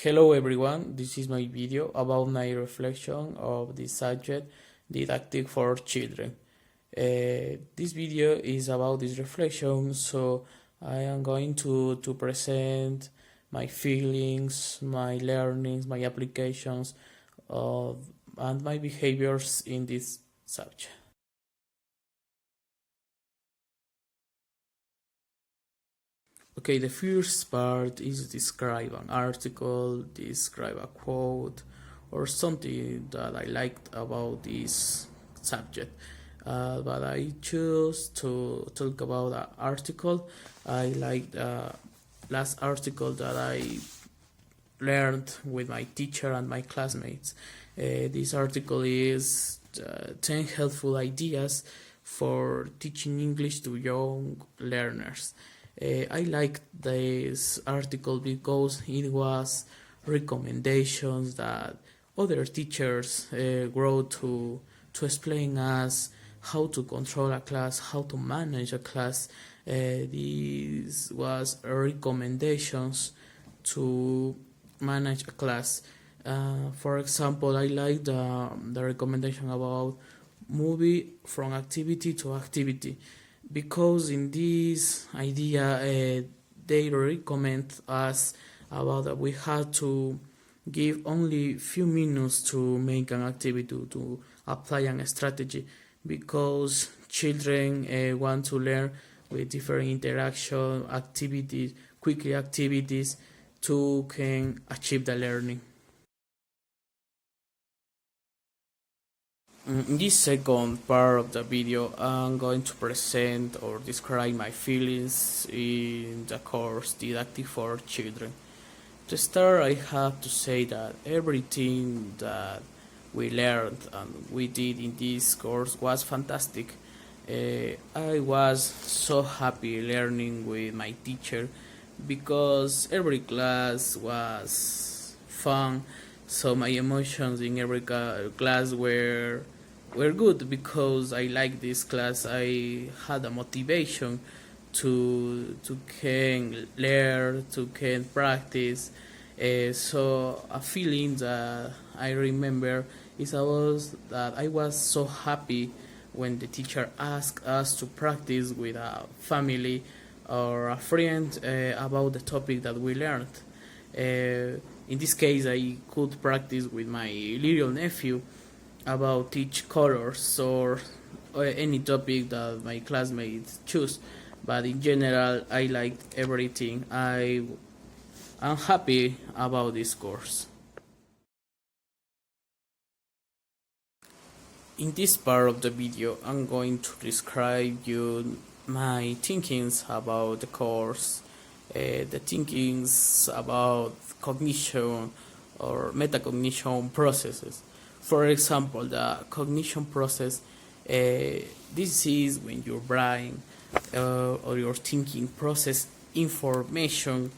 Hello everyone, this is my video about my reflection of the subject Didactic for Children. This video is about this reflection, so I am going to present my feelings, my learnings, my applications and my behaviors in this subject. Okay, the first part is describe an article, describe a quote, or something that I liked about this subject. But I choose to talk about an article. I like the last article that I learned with my teacher and my classmates. This article is 10 helpful ideas for teaching English to young learners. I liked this article because it was recommendations that other teachers wrote to explain us how to control a class, how to manage a class. This was recommendations to manage a class. For example, I like the recommendation about movie from activity to activity, because in this idea they recommend us about that we have to give only few minutes to make an activity, to apply a strategy, because children want to learn with different interaction activities, quickly activities, to can achieve the learning. In this second part of the video, I'm going to present or describe my feelings in the course Didactic for Children. To start, I have to say that everything that we learned and we did in this course was fantastic. I was so happy learning with my teacher because every class was fun. So my emotions in every class were good because I liked this class. I had a motivation to can learn, to can practice. So a feeling that I remember is that I was so happy when the teacher asked us to practice with a family or a friend about the topic that we learned. In this case, I could practice with my little nephew about teach colors or any topic that my classmates choose. But in general, I liked everything. I'm happy about this course. In this part of the video, I'm going to describe you my thinkings about the course, the thinkings about cognition or metacognition processes. For example, the cognition process, this is when your brain or your thinking process information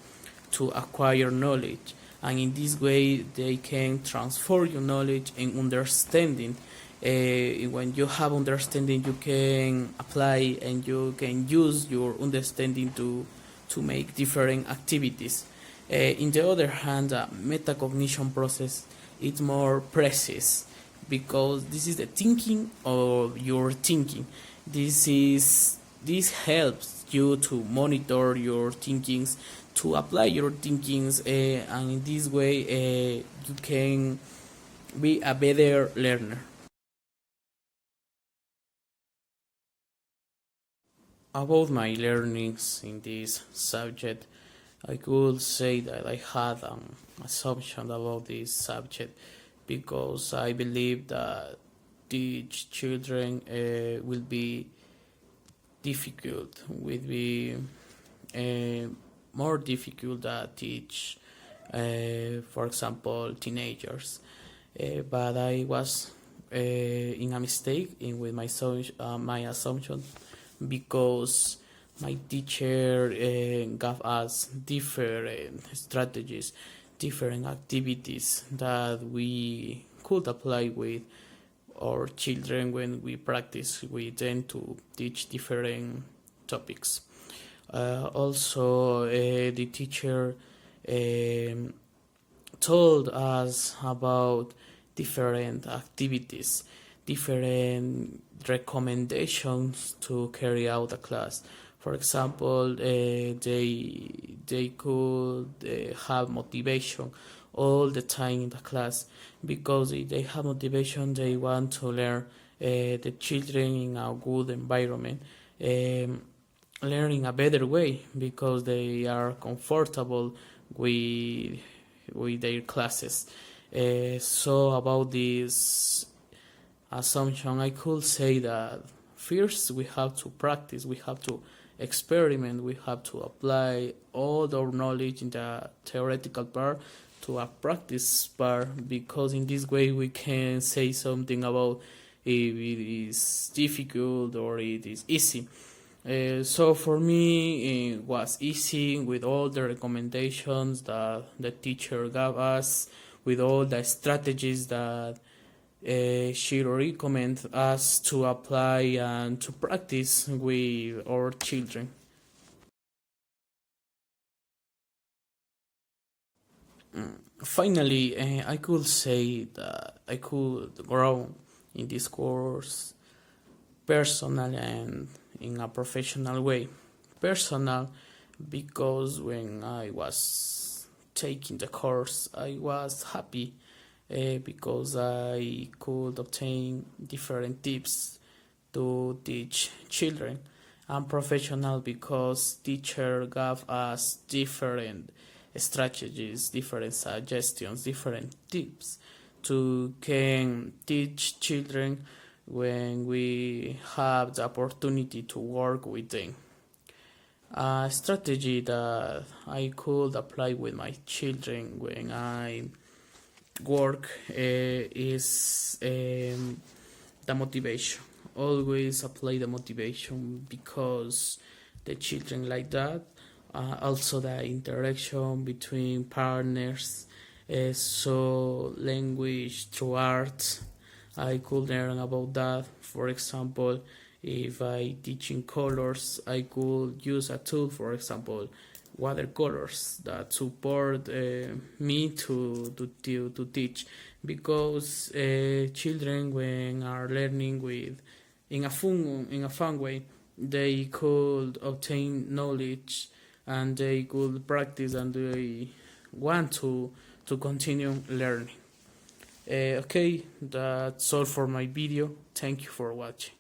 to acquire knowledge, and in this way they can transform your knowledge and understanding. When you have understanding, you can apply and you can use your understanding to make different activities. In the other hand, the metacognition process is more precise because this is the thinking of your thinking. This helps you to monitor your thinkings, to apply your thinkings, and in this way you can be a better learner. About my learnings in this subject, I could say that I had an assumption about this subject because I believe that teach children will be difficult, will be more difficult to teach, for example, teenagers. But I was in a mistake with my assumption, because my teacher gave us different strategies, different activities that we could apply with our children when we practice with them to teach different topics. Also, the teacher told us about different activities, different recommendations to carry out a class. For example, they could have motivation all the time in the class, because if they have motivation, they want to learn the children in a good environment, learn in a better way, because they are comfortable with their classes. So about this assumption, I could say that first we have to practice, we have to experiment, we have to apply all our knowledge in the theoretical part to a practice part, because in this way we can say something about if it is difficult or it is easy. So for me, it was easy with all the recommendations that the teacher gave us, with all the strategies that she recommends us to apply and to practice with our children. Finally, I could say that I could grow in this course personal and in a professional way. Personal, because when I was taking the course, I was happy because I could obtain different tips to teach children. And professional, because teacher gave us different strategies, different suggestions, different tips to can teach children when we have the opportunity to work with them. A strategy that I could apply with my children when I work is the motivation. Always apply the motivation, because the children like that. Also the interaction between partners, so language through art, I could learn about that. For example, if I teach in colors, I could use a tool, for example, watercolors, that support me to teach, because children, when are learning with in a fun way, they could obtain knowledge and they could practice and they want to continue learning. Okay, that's all for my video. Thank you for watching.